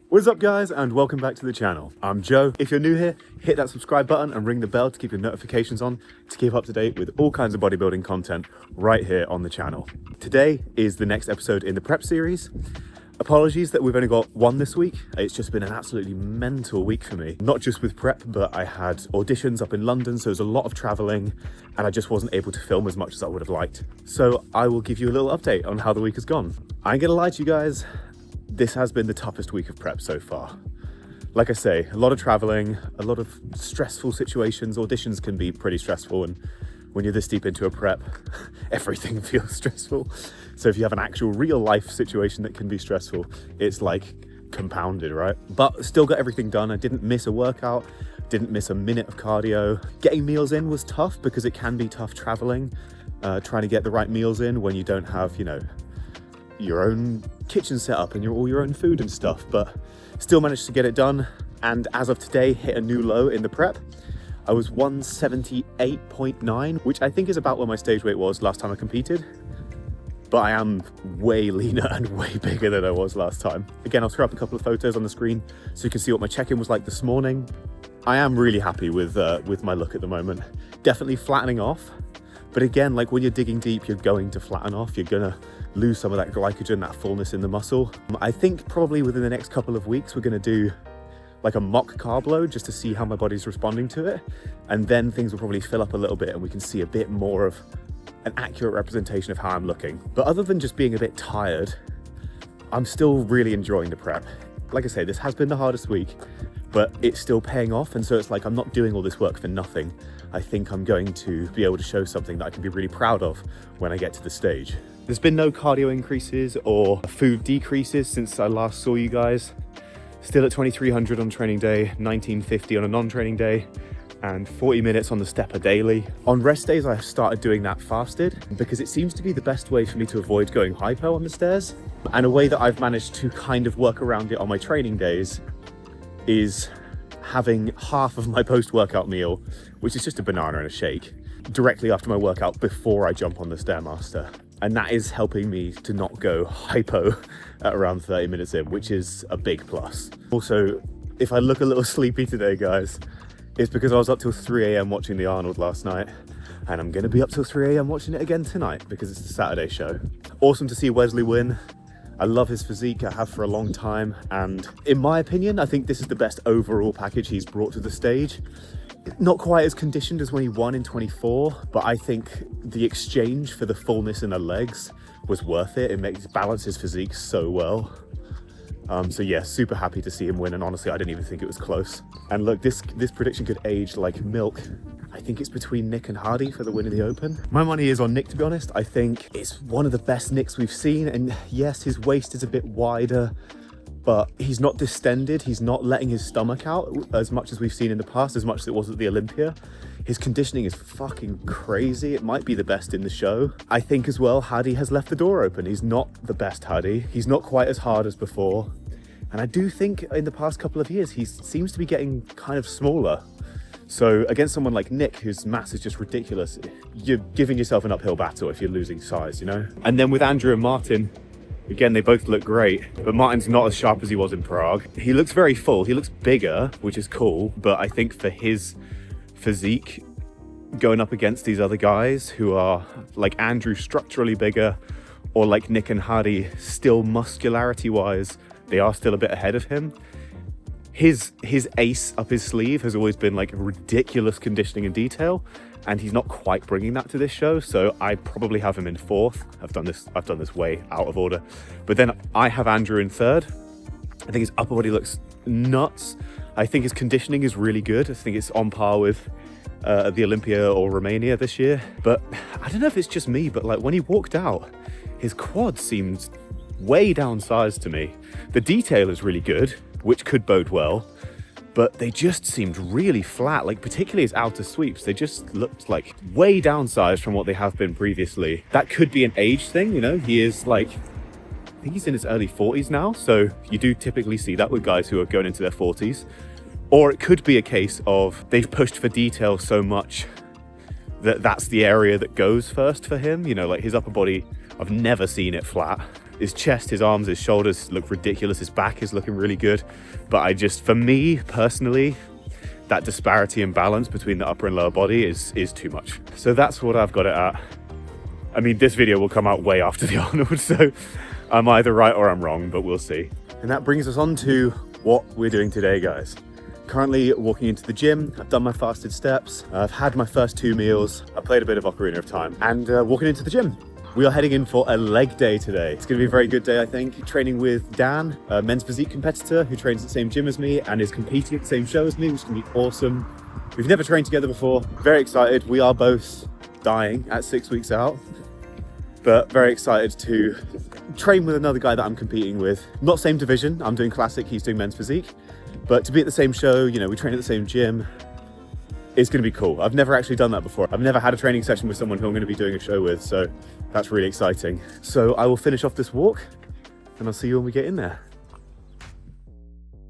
What's up guys, and welcome back to the channel. I'm Joe. If you're new here, hit that subscribe button and ring the bell to keep your notifications on to keep up to date with all kinds of bodybuilding content right here on the channel. Today is the next episode in the prep series. Apologies that we've only got one this week. It's just been an absolutely mental week for me. Not just with prep, but I had auditions up in London, so there's a lot of traveling and I just wasn't able to film as much as I would have liked. So I will give you a little update on how the week has gone. I ain't gonna lie to you guys, this has been the toughest week of prep so far. Like I say, a lot of traveling, a lot of stressful situations. Auditions can be pretty stressful, and when you're this deep into a prep, everything feels stressful. So if you have an actual real life situation that can be stressful, it's like compounded, right? But still got everything done. I didn't miss a workout, didn't miss a minute of cardio. Getting meals in was tough because it can be tough traveling, trying to get the right meals in when you don't have, your own kitchen set up and all your own food and stuff, but still managed to get it done. And as of today, hit a new low in the prep. I was 178.9, which I think is about where my stage weight was last time I competed, but I am way leaner and way bigger than I was last time. Again, I'll throw up a couple of photos on the screen so you can see what my check-in was like this morning. I am really happy with my look at the moment. Definitely flattening off, but again, like when you're digging deep, you're going to flatten off. You're gonna lose some of that glycogen, that fullness in the muscle. I think probably within the next couple of weeks, we're gonna do like a mock carb load just to see how my body's responding to it. And then things will probably fill up a little bit and we can see a bit more of an accurate representation of how I'm looking. But other than just being a bit tired, I'm still really enjoying the prep. Like I say, this has been the hardest week, but it's still paying off. And so it's like, I'm not doing all this work for nothing. I think I'm going to be able to show something that I can be really proud of when I get to the stage. There's been no cardio increases or food decreases since I last saw you guys. Still at 2300 on training day, 1950 on a non-training day, and 40 minutes on the stepper daily. On rest days, I've started doing that fasted because it seems to be the best way for me to avoid going hypo on the stairs. And a way that I've managed to kind of work around it on my training days is having half of my post-workout meal, which is just a banana and a shake, directly after my workout before I jump on the Stairmaster. And that is helping me to not go hypo at around 30 minutes in, which is a big plus. Also, if I look a little sleepy today, guys, it's because I was up till 3 a.m. watching the Arnold last night, and I'm gonna be up till 3 a.m. watching it again tonight because it's the Saturday show. Awesome to see Wesley win. I love his physique, I have for a long time, and in my opinion, I think this is the best overall package he's brought to the stage. Not quite as conditioned as when he won in 24, but I think the exchange for the fullness in the legs was worth it. It makes balance his physique so well. So yeah, super happy to see him win, and honestly, I didn't even think it was close. And look, this prediction could age like milk. I think it's between Nick and Hardy for the win of the Open. My money is on Nick, to be honest. I think it's one of the best Nicks we've seen, and yes, his waist is a bit wider, but he's not distended. He's not letting his stomach out as much as we've seen in the past, as much as it was at the Olympia. His conditioning is fucking crazy. It might be the best in the show. I think as well, Hadi has left the door open. He's not the best Hadi. He's not quite as hard as before. And I do think in the past couple of years, he seems to be getting kind of smaller. So against someone like Nick, whose mass is just ridiculous, you're giving yourself an uphill battle if you're losing size, And then with Andrew and Martin, again, they both look great, but Martin's not as sharp as he was in Prague. He looks very full. He looks bigger, which is cool. But I think for his physique, going up against these other guys who are like Andrew, structurally bigger, or like Nick and Hadi, still muscularity-wise, they are still a bit ahead of him. His ace up his sleeve has always been like ridiculous conditioning and detail, and he's not quite bringing that to this show, so I probably have him in fourth. I've done this way out of order. But then I have Andrew in third. I think his upper body looks nuts. I think his conditioning is really good. I think it's on par with the Olympia or Romania this year. But I don't know if it's just me, but like when he walked out, his quad seemed way downsized to me. The detail is really good, which could bode well, but they just seemed really flat, like particularly his outer sweeps. They just looked like way downsized from what they have been previously. That could be an age thing, He is like, I think he's in his early 40s now, so you do typically see that with guys who are going into their 40s. Or it could be a case of they've pushed for detail so much that that's the area that goes first for him. Like his upper body, I've never seen it flat. His chest, his arms, his shoulders look ridiculous. His back is looking really good. But for me personally, that disparity and balance between the upper and lower body is too much. So that's what I've got it at. I mean, this video will come out way after the Arnold, so I'm either right or I'm wrong, but we'll see. And that brings us on to what we're doing today, guys. Currently walking into the gym. I've done my fasted steps. I've had my first 2 meals. I played a bit of Ocarina of Time and walking into the gym. We are heading in for a leg day today. It's gonna be a very good day, I think. Training with Dan, a men's physique competitor who trains at the same gym as me and is competing at the same show as me, which is gonna be awesome. We've never trained together before. Very excited. We are both dying at 6 weeks out, but very excited to train with another guy that I'm competing with. Not same division, I'm doing classic, he's doing men's physique, but to be at the same show, you know, we train at the same gym, it's gonna be cool. I've never actually done that before. I've never had a training session with someone who I'm gonna be doing a show with, so that's really exciting. So I will finish off this walk and I'll see you when we get in there.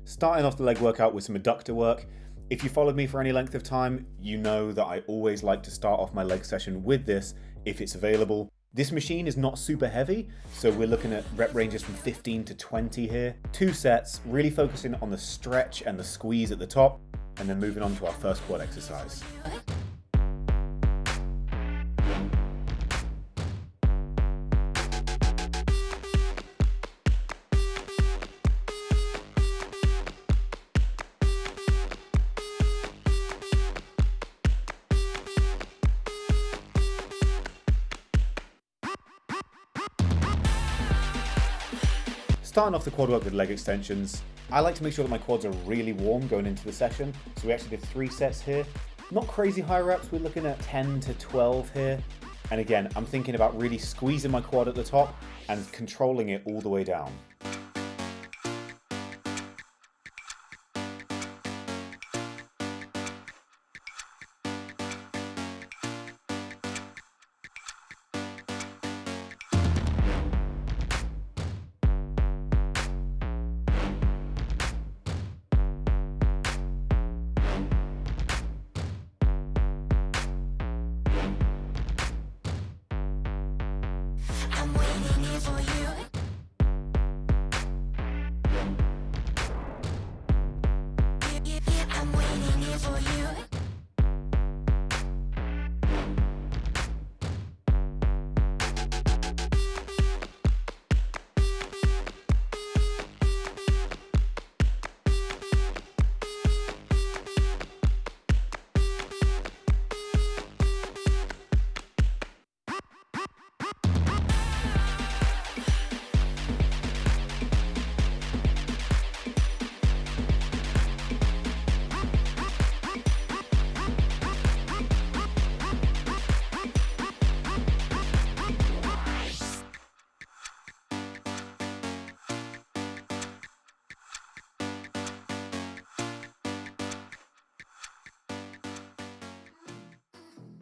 Starting off the leg workout with some adductor work. If you followed me for any length of time, you know that I always like to start off my leg session with this if it's available. This machine is not super heavy, so we're looking at rep ranges from 15 to 20 here. 2 sets, really focusing on the stretch and the squeeze at the top, and then moving on to our first quad exercise. Starting off the quad work with leg extensions, I like to make sure that my quads are really warm going into the session. So we actually did 3 sets here. Not crazy high reps, we're looking at 10 to 12 here. And again, I'm thinking about really squeezing my quad at the top and controlling it all the way down.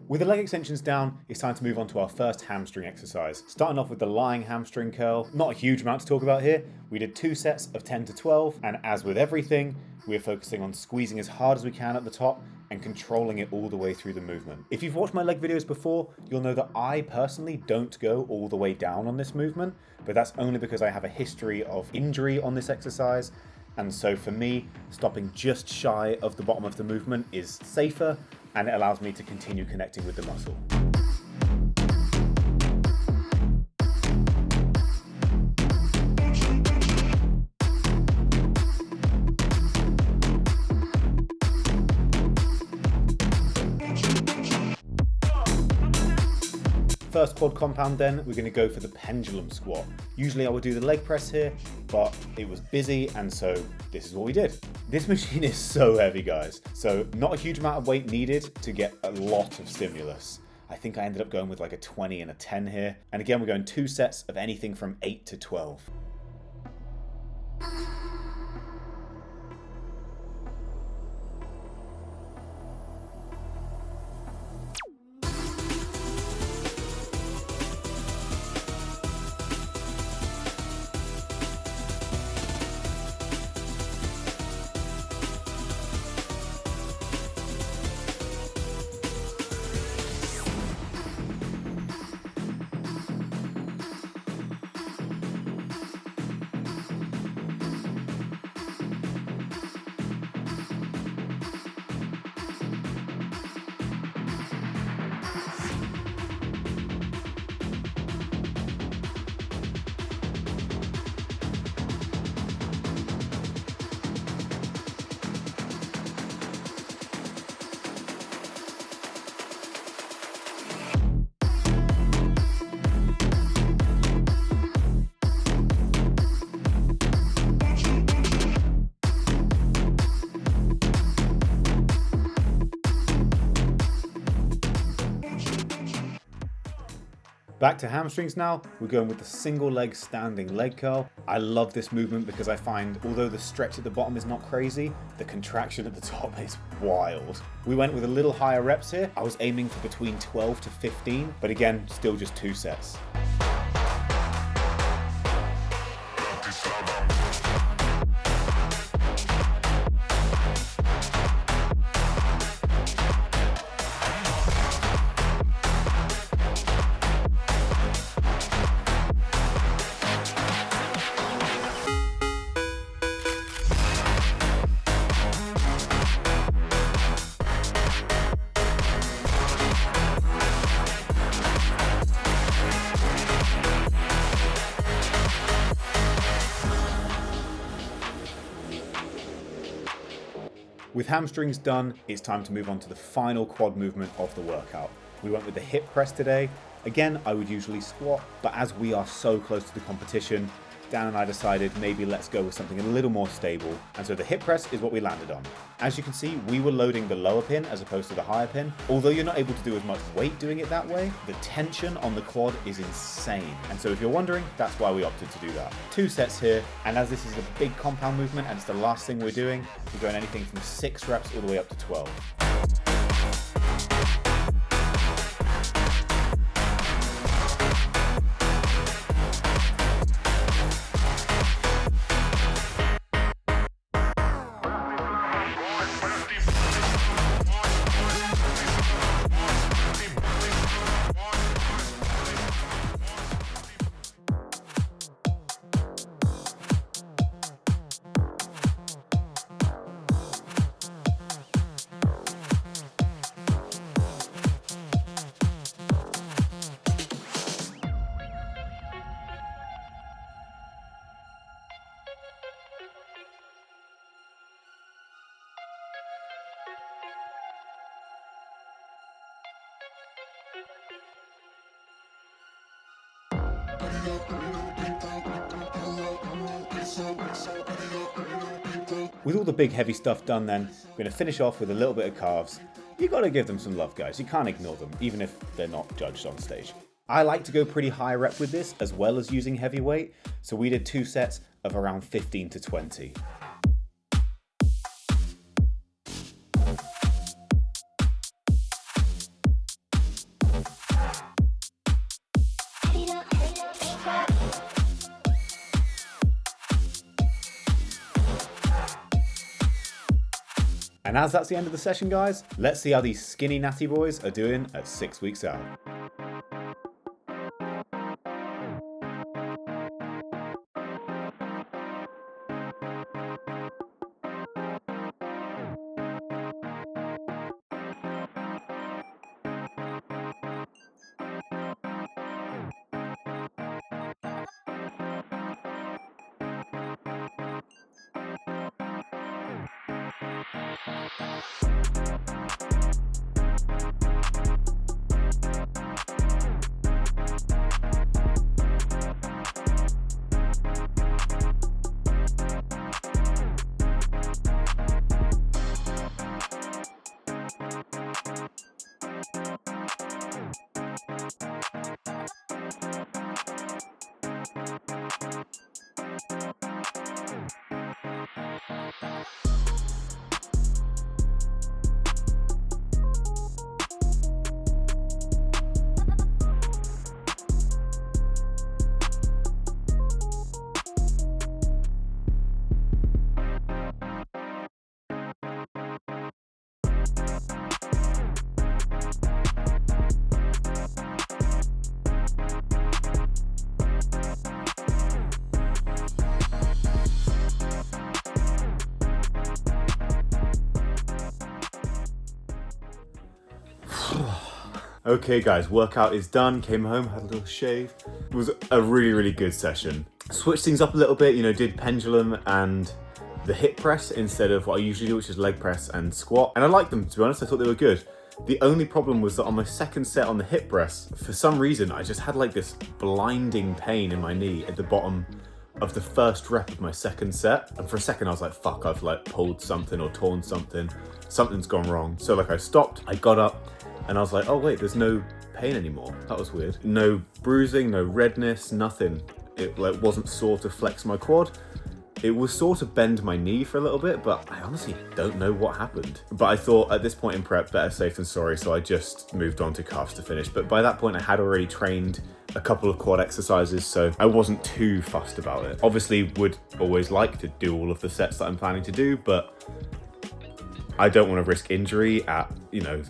With the leg extensions down, it's time to move on to our first hamstring exercise. Starting off with the lying hamstring curl. Not a huge amount to talk about here. We did 2 sets of 10 to 12, and as with everything, we're focusing on squeezing as hard as we can at the top and controlling it all the way through the movement. If you've watched my leg videos before, you'll know that I personally don't go all the way down on this movement, but that's only because I have a history of injury on this exercise. And so for me, stopping just shy of the bottom of the movement is safer, and it allows me to continue connecting with the muscle. First quad compound then, we're going to go for the pendulum squat. Usually I would do the leg press here, but it was busy, and so this is what we did. This machine is so heavy, guys. So not a huge amount of weight needed to get a lot of stimulus. I think I ended up going with like a 20 and a 10 here. And again, we're going 2 sets of anything from 8 to 12. Back to hamstrings now. We're going with the single leg standing leg curl. I love this movement because I find, although the stretch at the bottom is not crazy, the contraction at the top is wild. We went with a little higher reps here. I was aiming for between 12 to 15, but again, still just 2 sets. With hamstrings done, it's time to move on to the final quad movement of the workout. We went with the hip press today. Again, I would usually squat, but as we are so close to the competition, Dan and I decided maybe let's go with something a little more stable. And so the hip press is what we landed on. As you can see, we were loading the lower pin as opposed to the higher pin. Although you're not able to do as much weight doing it that way, the tension on the quad is insane. And so if you're wondering, that's why we opted to do that. 2 sets here, and as this is a big compound movement and it's the last thing we're doing, we're going anything from 6 reps all the way up to 12. With all the big heavy stuff done then, we're going to finish off with a little bit of calves. You got to give them some love, guys. You can't ignore them, even if they're not judged on stage. I like to go pretty high rep with this, as well as using heavy weight, so we did 2 sets of around 15 to 20. And as that's the end of the session, guys, let's see how these skinny natty boys are doing at 6 weeks out. Okay guys, workout is done, came home, had a little shave. It was a really good session. Switched things up a little bit, did pendulum and the hip press instead of what I usually do, which is leg press and squat. And I liked them, to be honest, I thought they were good. The only problem was that on my second set on the hip press, for some reason, I just had like this blinding pain in my knee at the bottom of the first rep of my second set. And for a second I was like, fuck, I've like pulled something or torn something. Something's gone wrong. So like I stopped, I got up, and I was like, oh wait, there's no pain anymore. That was weird. No bruising, no redness, nothing. It like wasn't sore to flex my quad. It was sore to bend my knee for a little bit, but I honestly don't know what happened. But I thought at this point in prep, better safe than sorry, so I just moved on to calves to finish. But by that point, I had already trained a couple of quad exercises, so I wasn't too fussed about it. Obviously, would always like to do all of the sets that I'm planning to do, but I don't want to risk injury at,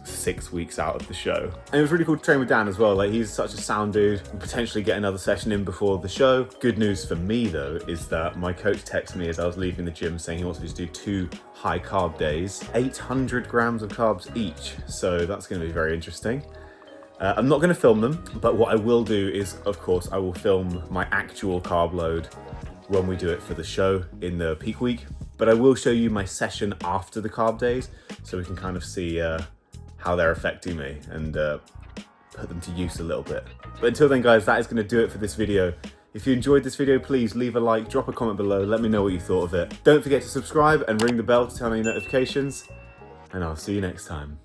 6 weeks out of the show. And it was really cool to train with Dan as well. Like, he's such a sound dude. We'll potentially get another session in before the show. Good news for me though is that my coach texted me as I was leaving the gym saying he wants me to do 2 high carb days, 800 grams of carbs each. So that's going to be very interesting. I'm not going to film them, but what I will do is, of course, I will film my actual carb load when we do it for the show in the peak week. But I will show you my session after the carb days so we can kind of see how they're affecting me and put them to use a little bit. But until then, guys, that is going to do it for this video. If you enjoyed this video, please leave a like, drop a comment below, let me know what you thought of it. Don't forget to subscribe and ring the bell to turn on your notifications, and I'll see you next time.